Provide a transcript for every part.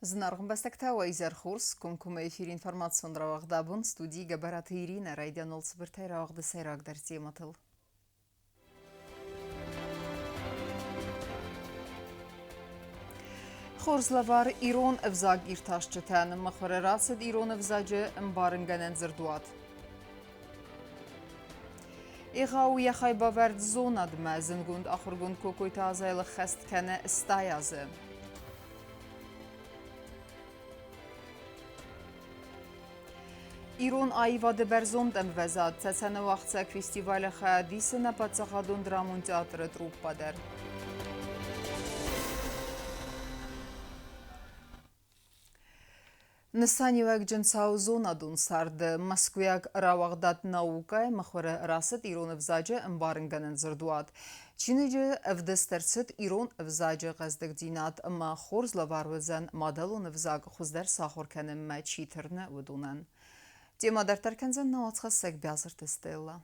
Знаргын бастакта Уайзер Хурс, кумкума эфир информацион равагдабын, студии Габараты Ирина, Райдян Олсыбыртай равагды сайрагдар тематыл. Хорзлавар Ирон эвзаг ирташчытан, махварерацид Ирон эвзаджы мбарынганен зырдуат. Иғау яхай баверд зонадма, зынгунд ахыргунд кокойта азайлы хастканы истаязы. Իրոն այվադը բերզոմդ ըմվեզատ, ծեցենը վաղցակ ֆեստիվալը խայադիսը նապացախադուն դրամուն տեատրը տրուպ պատեր։ Նսանիվակ ջնցաու զոնադուն սարդը, Մոսկվիակ ռավաղդատ նաուկայ, մխորը ռասըտ իրոն վզաջը ըմբարնգանն զրդուատ։ Չինիջը վդստերցըտ իրոն վզաջը ғազդық դինատ, ըմա խորզ լավարվզան մադալուն վզակ խուզդեր սախորքանը մա չիթրնը վդունան։ Тема дартарканзан наоцхасак бязырты стелла.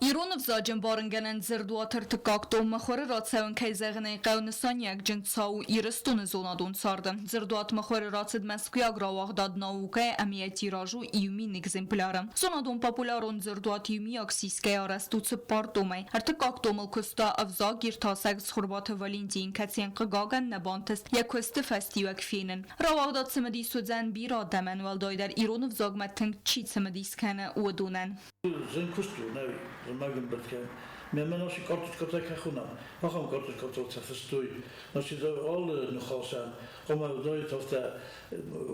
Իրանով զաջն բարնգանեն զրդուաթր թկակտով մխորը ռացայուն կայզեղն է կայունսանյակ ջնցաու իրստունը զոնադուն սարդը։ Զրդուաթ մխորը ռացիդ մեսկվիագ ռավաղդադ նաուկ է ամիա տիրաժու իումին էգզեմպլարը։ Զոնադուն պապուլարոն զրդուաթ իումիակ սիսկայ արաստուցը պարտում է։ Հրտկակտով մլքուստա ավզակ իրտասակ զխուրբաթը վալինտին կացին կգագան նաբանտս եկուստը ֆաստիվակ ֆինեն։ Ռավաղդադ սմդի սուձան բիրա դամեն վալդոյդար Իրանով զագմատթնք չի սմդիսկանը ուդունեն։ Magam Bertken. Men als je kort het gaan, dan gaan we kort het verstooi. Als je er alle nog al zijn, kom maar door het of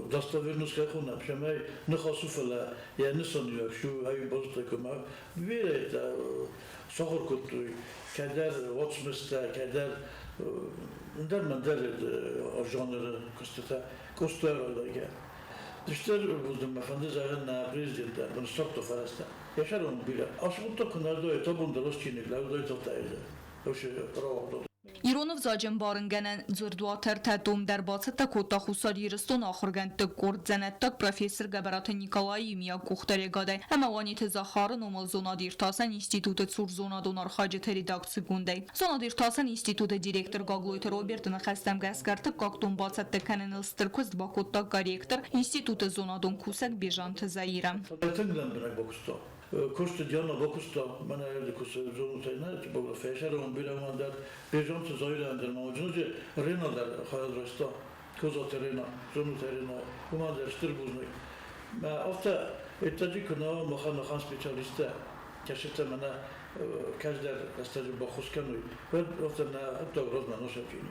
dat is weer nog gaan. Heb je mij nog al zoveel? Ja, niet zo nu. Zo heb je boos komen. Weer het zorg goed. Kader watchmester, kader. Daar men daar het genre koster dat Dışlar buldum efendi zaten prezidentler bunu soktu farasta. Yaşar onu bile. Aslında tokunlar doyut, tabunda los çinikler doyut oktaydı. O şey ravabda. Իրանով զաջն բարնգանեն զրդուաթեր թետում դարբացը տակոտա խուսար երստոն ախորգան տկորդ զանետտակ պրոֆեսոր Գաբարատը Նիկոլայի միակ կուղտեր եկադե համավանի թե զախարն ոմալ զոնադիրտասան ինստիտուտը ծուր զոնադոն արխաջեթերի դակցի գունդե զոնադիրտասան ինստիտուտը դիրեկտոր Գագլոյթ Ռոբերտը նխաստամ գասկարտը կակտում բացը տեկանեն լստրկոս դբակոտտակ կարեկտոր ինստիտուտը զոնադոն կուսակ բեժան թզայիրա Koştu diyorlar bokusta bana evde koştu zorun sayına bu feşer on bir amandat bejon tu zoyrandır mavcunca renadar hayadrosta kozo terena zorun terena kumandır strbuzny ma ofta etadi kuna mohan khan specialista keşfete bana każder stajı bokuskanoy ve ofta na dobrozman oşafini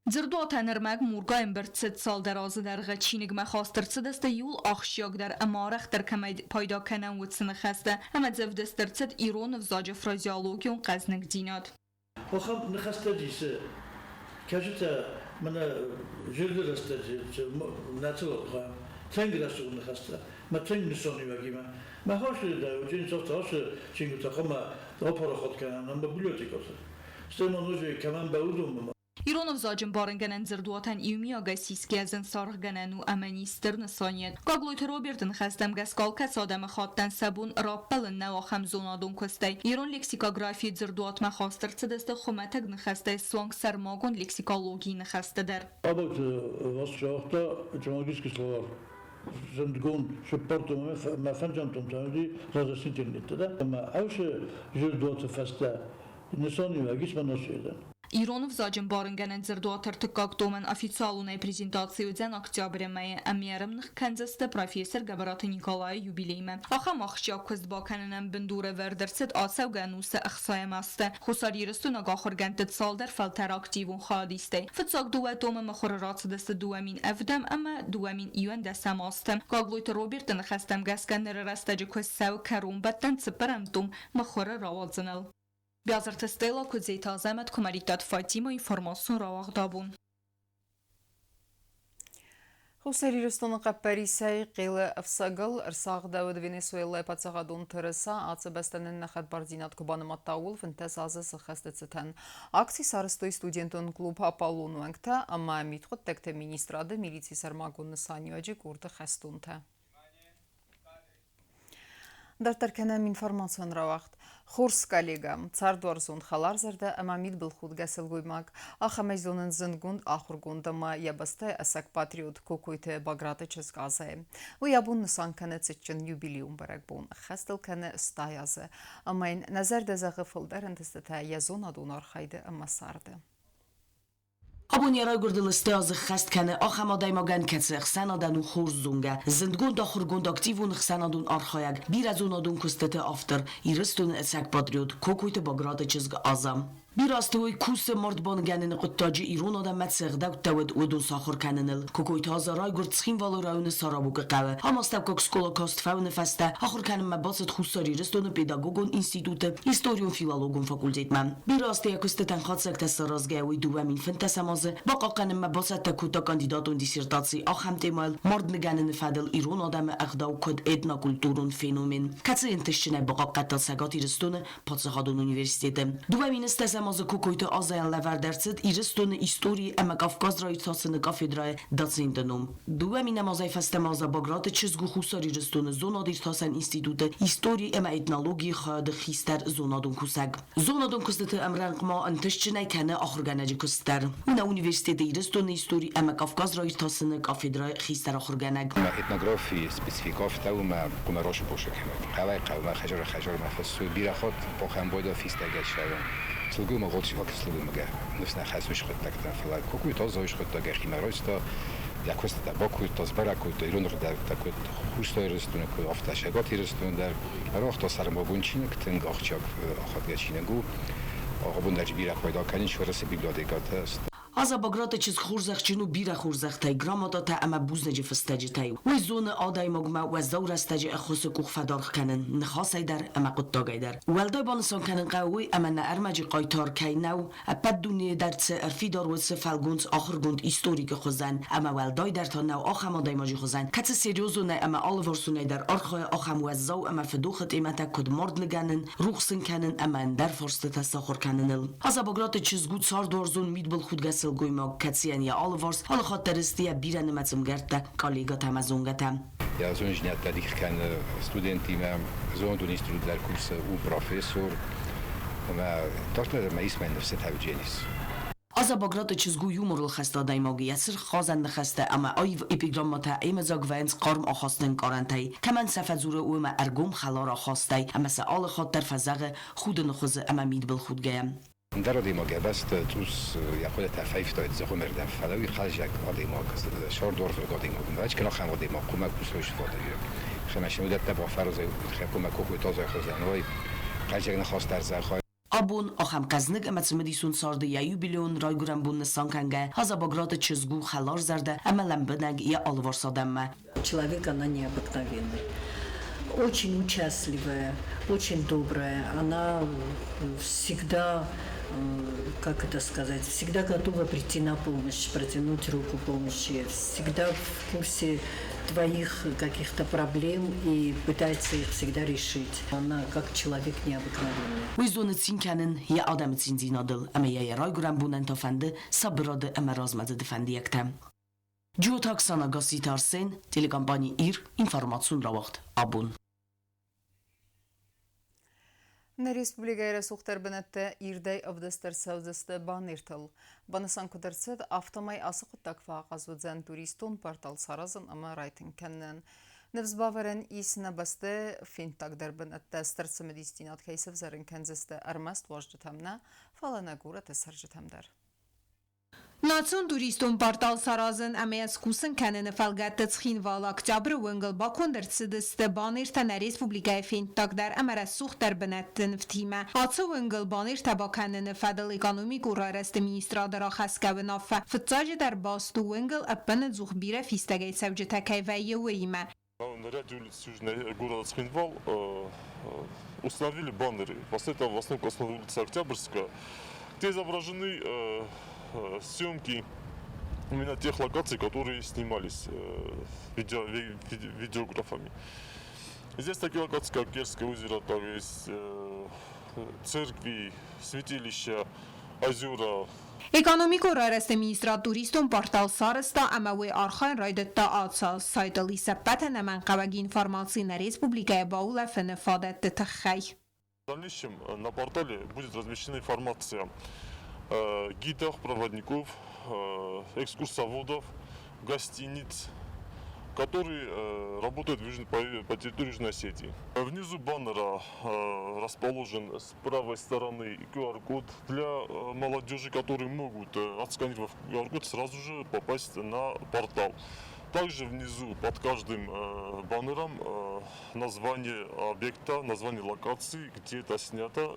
Ձրդոթաներ մեկ մուրգային բրծեց սալ դարազը դարղը չինիգ մեխաստրծը դստը յուլ ախշյակ դար ամարախ դրկամայդ պայդա կենան ուծնը խաստը համա ձև դստրծդ իրոնով զաջը ֆրազիալոգիոն qazնիկ դինատ Oxam nixastacısı keşfete bana jildi rastacı nasıl oxam Tengras onu xasta ma tengnisoni vagima ma hoşu da ucun çok hoşu çünkü takıma rapor xotkanan ama bibliotekası Stemonoje kaman baudum Իրանով զաջն բարնգանեն զրդուաթան իումիագայ սիսկեզն սարղգանան ու ամենիստր նսանյեն։ Գագլոյթ Ռոբերտն խաստամ գասկալքաց ադամը խատտան սաբուն ռապպելն նավախամ զոնադուն կստայ։ Իրոն լեքսիկոգրաֆի զրդուաթմա խաստրծը դստը խոմատակ նխաստայ սոնք սարմագոն լեքսիկոլոգի նխաստդար։ Абот вас чахта чамагиски словар. Зендгон шепортом ма фанджантом тамди за интернетте да. Ма ауше жирдуата фаста. Несони вагис маношедан. Իրանով զաջն բարնգանեն զրդուաթր թկակտոմեն օֆիցիալուն է պրեզենտացիոդյան օկտյաբրեմայը ամիարմնխ կանձստը պրոֆեսոր Գաբարատը Նիկոլայի юбилейմը։ Ախամ ախշյակ կզբականենեն բնդուրը վերդրցետ ասավ գանուսը ըխսայմաստը։ Խուսար երստուն ագախորգան տծալդար ֆալտար ակտիվուն խադիստե։ Ֆծակ դուետոմը մխորրացը դստը դուամին əvdəm ama դուամին իюն դասամաստը։ Գագլոյթ Ռոբերտը նխաստամ գասկանները ռաստաջը քոսավ քարում բատտան ծպրամտում մխորը ռավացնալ։ Բյազրտը ստելա կուզեյ տազամət կոմարիտատ Ֆատիմա ինվորմասուն ռավաղդաբուն։ Хусари Рустона Капарисай қилы афсагыл ырсағда өді Венесуэла пацағадун тұрыса ацы бәстанын нахат бардинат кубаныматтауыл фінтәс азы сықасты цитан. Акси сарыстой студентун клуб Аполлону әңкті, ама митқыт тәкті министрады милиции сармагун нысаньяджи курды хәстунты. Дартарканам информацион равахт. Խորսկալիգա Ցարդորզուն խալարզերդը ամամիտ բլխուտ գասելգույմակ ախամեզոնն զնգունդ ախուրգունդամա յաբստե ասակ պատրիոտ կոկույթը բագրատը չսկազե ու յաբուն նսանքանը ծիճն юбилеум բարակբուն խաստելքանը ստայազը ամայն նազար դեզաղը ֆոլդեր ընդստա յազոն ադուն արխայդը ամասարդը Abun yaray gurdul istiazı xast kanı axamada magan katsıq sanadanu xorzunga zindgun da xurgun aktivun xsanadun arxayag bir az onadun kustete after iristun esak patriot kokuyte bagrada çizgi azam Bir astoy kus mordban ganini quttaji İran adam matsıqda tawad udun saxur kanınıl kokuyte azaray gurd sxin valoraun sarabuq qawa amastav kok skola kost faun fasta axur kanım mabasat xusari iristun pedagogon institutu historion filologun fakultetman Bir astoy kusteten xatsaq tasarazgawi duvamin fantasamazı baqa kanım mabasat takuta kandidatun dissertatsiy axam temal mordniganini fadil İran adamı aqdaw kod etna kulturun fenomen katsi intishne baqa qatal sagat iristun Patsahadun Universiteti duvamin istasam Mazı kokuytu azayan leverdersit iristonu istori ama Kafkaz raytasını kafedraya datsindanum. Duvamine mazay feste maza Bagrat çizgu xusar iristonu zona dirtasen institutu istori ama etnologi xadı xister zonadun kusag. Zonadun kustete emranqma antışçine kane axırganacı kuster. Una üniversitede iristonu istori ama Kafkaz raytasını kafedraya xister axırganag. Etnografi spesifikav tavma kumarosh boshakam. Qalay qalma xajar mafsu biraxot boxam boyda fistagachavan. Слугу могут чувак слугу мага. Нусна хасуш хотта флай. Коку то зоиш хотта гахимаросто. Якось та боку то збараку то ирунур да такой хустой рестунок автошагот ирестундар. Рохто сармобунчинек тен гахчак охотгачинегу. Огобундач бира пайда канин шорас библиотеката. Aza Bagratı çiz xurzaqçinu bira xurzaqtay gramata ta ama buzneci fıstacitay. Ve zonu aday magma ve zawrastacı axusu kuxfadarx kanin nxasay dar ama quttagaydar. Welday bansan kanin qawi ama na armaji qaytar kaynaw apad duniya dartse arfidar ve falgunt axırgund historik xuzan ama welday dar ta naw axamaday maji xuzan. Katsi seriozo na ama alvarsunay dar arxay axam ve zaw ama fduxat imata kod mordliganin ruxsin kanin ama dar forste tasaxur kaninil. Aza Bagratı çiz gut sardorzun midbul xudgas Guymak katsiyan ya alvars al xattaristiya birani matsumgerta kollega tamazungata. Ja zonjnat da dikkan studentima zondun instructor kursa u profesor ama tortna ma ismen nefset havjenis. Aza Bagrat çizgu yumurul xasta daymagi yasir xazan xasta ama ayv epigrammata emazag vans qarm axastin qarantay kaman safazura u ma argum khalara xastay ama sa'al khattar fazag khudun khuz ama midbil khudgayam در دیماگه بست توس یا خود تفایف داد زخم مردم فلوی خالج یک دیماگ شار دور فرد دیماگ نه چکنا خم دیماگ کمک بسویش فاده گیر خمش مدت تبع فرض خم کمک کوی تازه خزانوی خالج یک نخواست در زخای Abun axam qaznig amatsmedisun sardı ya юбилеон rayguran bun sankanга Aza Bagrat çizgu khalar zarda amalan benag ya alvarsadamma Человек она необыкновенный. Очень участливая, очень добрая. Она всегда, как это сказать, всегда готова прийти на помощь, протянуть руку помощи, всегда в курсе твоих каких-то проблем и пытается их всегда решить. Она как человек необыкновенный. Визон цинканин я адам цинзинадыл, ama ya rayguran bunan tafandi sabradı ama razmadı defendiyekte. Ciotak sana gasitarsen, telekompani ir, informasyon ravaqt, abun. На республикаира сухтар бенетте ирдей авдестер савдесте баниртал. Банасан кудерцет автомай асык такфа казудзен туристон портал саразын ама райтин кеннен. Невзбаверен исна басте финтак бенетте стерце медистинат кейсев зарин кензесте армаст важдетамна фалана гура тесаржетамдар. Նացուն դուրիստոն պարտալ սարազն ամեյաց կուսն կանենը վալգատ տծխին վալ ակտյաբրը վնգլ բակոն դրցդստը բանիր տանա ռեսպուբլիկայի ֆինտակ դար ամարա սուխտար բնատն վթիմը ացը վնգլ բանիր տաբականենը ֆադալ էկոնոմիկ ուրարեստը մինիստրադարա խասկավն աֆա վծաժը դար բաստու վնգլ ապնը ձուխ բիրը ֆիստագայ սավջտակայ вайը ուիմը На ряде улиц южной города Цхинвал установили баннеры. После этого в основном основной улице Октябрьская, где изображены съемки именно тех локаций, которые снимались видеографами. Здесь такие локации, как Керское озеро, там есть церкви, святилища, озера. Էկոնոմիկ օրարեստը մինիստրատուրիստոն պարտալ սարստա ամավի արխան ռայդտա ացալ սայտալի սապատը նման կավագի ինվորմացիներ ռեսպուբլիկայ բաուլա ֆնը ֆադետ տխայ В дальнейшем на портале будет размещена информация гидов, проводников, экскурсоводов, гостиниц, которые работают по территории Южной Осетии. Внизу баннера расположен с правой стороны QR-код для молодежи, которые могут, отсканировав QR-код, сразу же попасть на портал. Также внизу под каждым баннером название объекта, название локации, где это снято,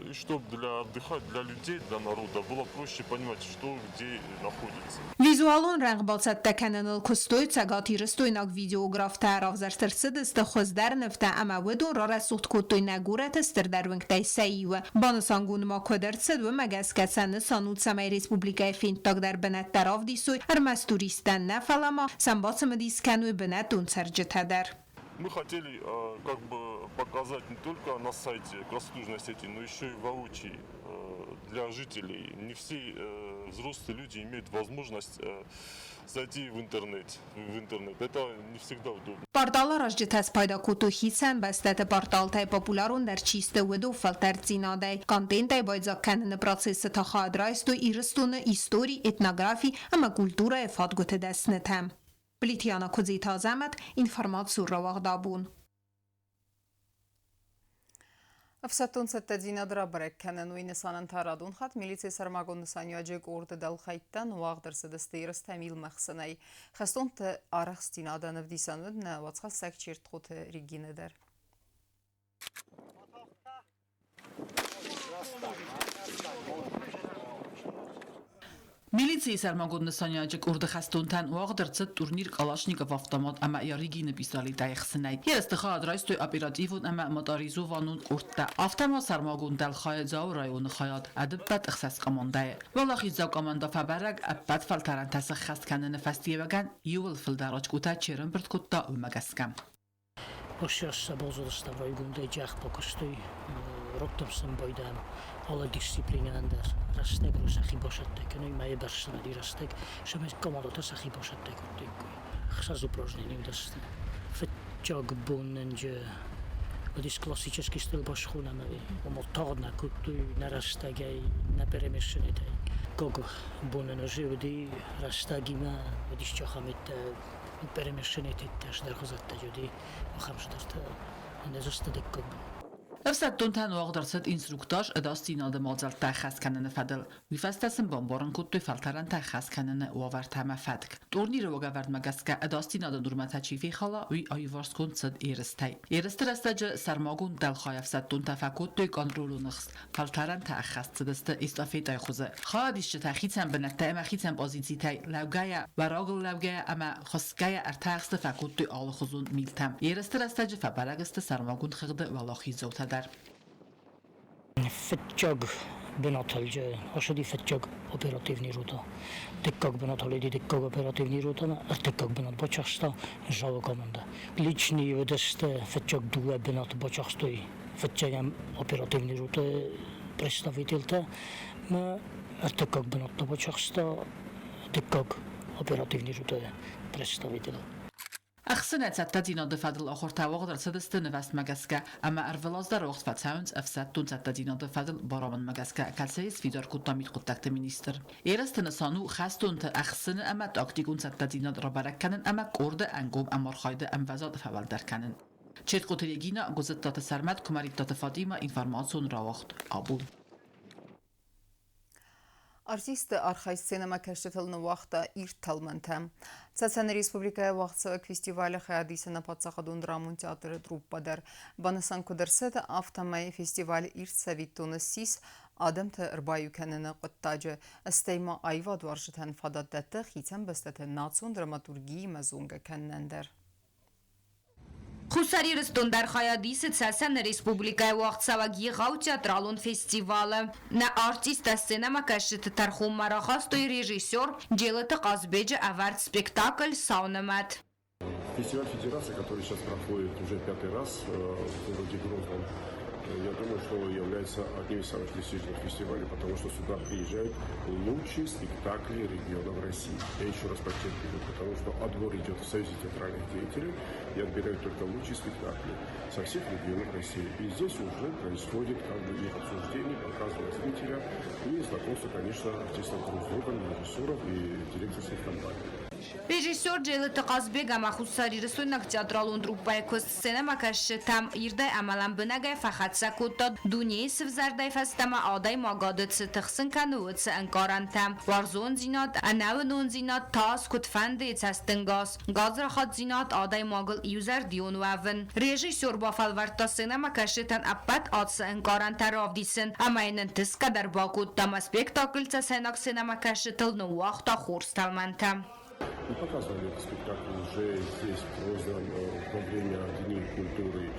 и чтобы для отдыхать, для людей, для народа было проще понимать, что где находится. Վիզուալոն ռաղբացատ տականանալ կստոյ ցագատիրը ստոյնակ վիդեոգրաֆ տարավ զարստրցը ստխոզդար նվտա ամավդուն ռարասուտ կոտոյնագուրը ստերդարվնք տայսայիվը բանասանգուն մակոդերցը դու մագասկացանը սանուցամայ ռեսպուբլիկայի ֆինտոգդար բնատ տարավ դիսոյ արմաստուրիստան նաֆալամա самбацам дискану бенат унцарджетадар. Мы хотели как бы показать не только на сайте красоту Южной Осетии, но еще и воочию для жителей. Не все взрослые люди имеют возможность зайти в интернет. Это не всегда удобно. Портал рождетас пайда кутухицен бастет портал тай популярун дар чисте веду филтер цинадей. Контент тай байзакканен процесс тахадрайсту ирстуны истории, этнографии, ама культура фатгуте дестнетем. Պլիթյանը կուզիթա զամət ինվարմացու ռավաղդաբուն։ Afsatun settedina drabrek kenen u inisanın taradun xat militse sarmagon nisaniyacek ordu dalxayttan uağdırsı desteyirız təmil məxsənəy. Xəstun tə araqstinada nəvdisanıd nə vatsxat səkçirt xote riginədər. Милиция сармагон насаняжек урдахастунтан уагдырцыт турнир Калашников автомат ама яригины пистолет айхсынай. Ерстыха адрайстой оперативун ама моторизованун уртта автомат сармагон далхай зау районы хаят адыббат ихсас командая. Валахи зау команда фабараг аббат фалтаран тасых хастканын фастиеваган ювыл филдарач кута черен бірт кутта умагаскам. Ошяшса бозылыста райгундай жах покустой роттамсын бойдам. Alla disciplinänder rasteg sahi bošatek, no ima je barsna di rasteg, šeme komodota sahi bošatek utiku. Xazu prožněním dost. Fetjog bunenže, když klasický styl bošchuna maví, motorna kutu na rastege, na peremešenete. Kogo bunen živdi rastagima, když čochamit peremešenete, tež derhozate jodi, ochamštarte, nezostadek kogo. Afsattuntan uagdarsat instruktаж adastinada madzal taxas kanana fadal. Vifastasın bombarın kuttu faltaran taxas kanana uavartama fadk. Turnir uagavard magaska adastinada durmata çifi xala uy ayvarskun sad eristay. Eristrastacı sarmagun dalxay afsattunta fakuttu kontrolunıx. Faltaran taxas tsidasta istafetay xuza. Xadişçi taxitsan benatta ama xitsan pozitsitay lavgaya baragl lavgaya ama xosgaya artaxsta fakuttu alı xuzun miltam. Eristrastacı fabaragasta sarmagun xigda valaxi zotad. Fetjog benatolje, ashodi fetjog operativní ruta. Tekkak benatolidi tekkak operativní ruta, a tekkak benat bočachsta žalo komanda. Ličný vedeste fetjog due benat bočachstoj fetjagam operativní ruta představitelta, a tekkak benat bočachsta tekkak operativní ruta představitel. أخسنت ستدينا دفادل آخر تواقع سدست نوست مگسکه اما ارولاد در وقت فتاونز افسدتون ستدینا دفادل بارامن مگسکه کلسیس فیدار کتامید قطعت مینیستر. ایرست نسانو خستون تا أخسن اما تاکتیکون ستدینا رابرک کنن اما کرد انگوم امار خایده ام وزاد فول در کنن. چرت قطریگینا گزت دات سرمت کمرید دات فادیما اینفرماسون راوخت آبول. Artist arxayt kəşfedilən vaxtda irtalmantəm. Çəçən Respublikaya vaxtçılıq festivali xəyadisənə patsaxadun dramın teatrı truppadar. Banısan kudarsət avtamay festivali irt savitonu sis adam të ırbayükənini qıttacı. Əstəyma ayvad varjıtən fadaddətə xitən bəstətə natsun dramaturgiyi məzunga kənnəndər. Խուսարի ռստոն դար խայադիսը ծասան Ռեսպուբլիկայի վաղցավագի ғավ թեատրալուն ֆեստիվալը։ Նա արտիստը սենամա կաշիտ տարխում մարախաստոյ режиссер Джелата Казбеджа аварт спектакль «Саунамат». Фестиваль Федерации, который сейчас проходит уже 5-й раз в городе Грозном, я думаю, что является одним из самых престижных фестивалей, потому что сюда приезжают лучшие спектакли регионов России. Я еще раз подчеркиваю, потому что отбор идет в Союзе театральных деятелей и отбирают только лучшие спектакли со всех регионов России. И здесь уже происходит как бы их обсуждение, показывание зрителя и знакомство, конечно, артистов друг с другом, режиссеров и директорских компаний. Rejissor Ceylit Qazbek amaxussari risunak teatralun truppaykos sinema kashitam irday amalan binagay faxatsa kutta dunye sivzarday fastama aday magadet tixsin kanuut ankarantam warzon zinat anawun zinat tas kutfande tastingas gazrahat zinat aday magel user dion wavin rejissor bafalvarta sinema kashitan appat atsa ankarantaravdisin amainen tiskadar bakut tama spektakl tsenak sinema kashitil no waqta xurstalmantam. Мы показывали этот спектакль уже здесь, в Грозном, во время Дней культуры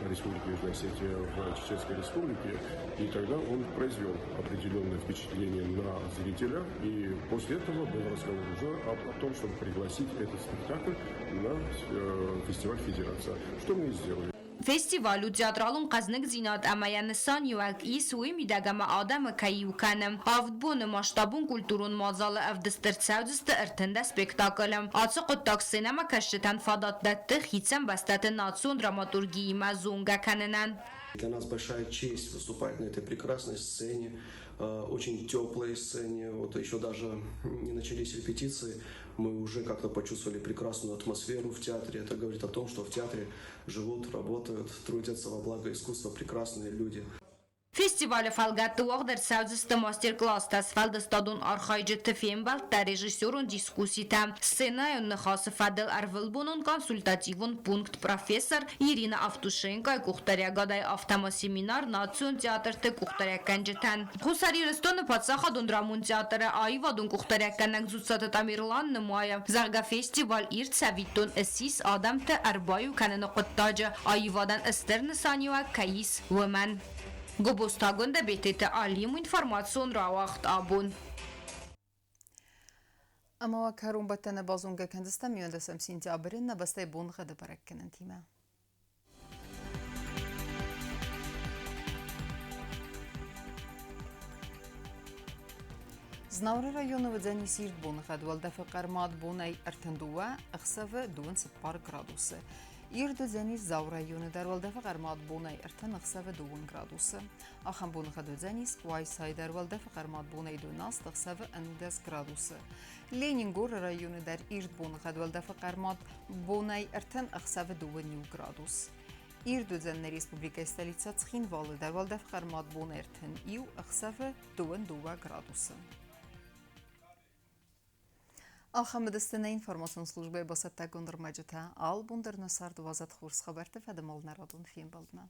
Республики Южная Осетия в Чеченской Республике. И тогда он произвел определенное впечатление на зрителя. И после этого был разговор уже о том, чтобы пригласить этот спектакль на фестиваль Федерация. Что мы и сделали. Festivalu teatralun qaznik zinat amayansan yuak isui midagama adam kayukanam avdbun mashtabun kulturun mazala avdistert saudist ertenda spektaklem atsıq tak sinema kashitan fadatdat хитсам бастат нацун драматургии мазунга каненан. Для нас большая честь выступать на этой прекрасной сцене, очень теплой сцене. Вот еще даже не начались репетиции, мы уже как-то почувствовали прекрасную атмосферу в театре. Это говорит о том, что в театре живут, работают, трудятся во благо искусства прекрасные люди. Festival falgatı wagder saudist masterclass tas faldastadun arxaycı film balta rejissorun diskusitam scenayun khas fadel arvilbunun konsultativun punkt professor Irina Avtushenko kuxtarya gaday avtama seminar natsion teatr te kuxtarya kanjetan Xusari Rostonu patsaxadun dramun teatrı ayvadun kuxtarya kanak zutsat tamirlan nmaya zarga festival irt savitun esis adam te arbayu kanını qottaja ayvadan estern saniwa kayis woman Гобостагонда бетете алиму информацион равахт абун. اما کرون بتن بازونگه کندستم میوندسم سینتیابرین نبسته بون خد برکنن تیمه. زناور رایون و زنی سیرد بون خد والدفع قرمات بونای ارتندوه اخصف دون سپار گرادوسه. İrd zeniz zavrayonu der والدفع قرمات بونای ارتن اخصف دون گرادوسه. آخم بون خد زنیز قوای سای در والدفع قرمات بونای دوناست اخصف اندس گرادوسه. لینینگور رایون در İrd بون خد والدفع قرمات بونای ارتن اخصف دون نیو گرادوس. İrd زن Республика столица Цхинвалы der والدفع قرمات بون ارتن ایو اخصف دون دوا گرادوسه. Алхамдыстына информацион службы басатта гондырмаджыта ал бундырны сарды вазат хурс хабарты фадымал народун фем балдына.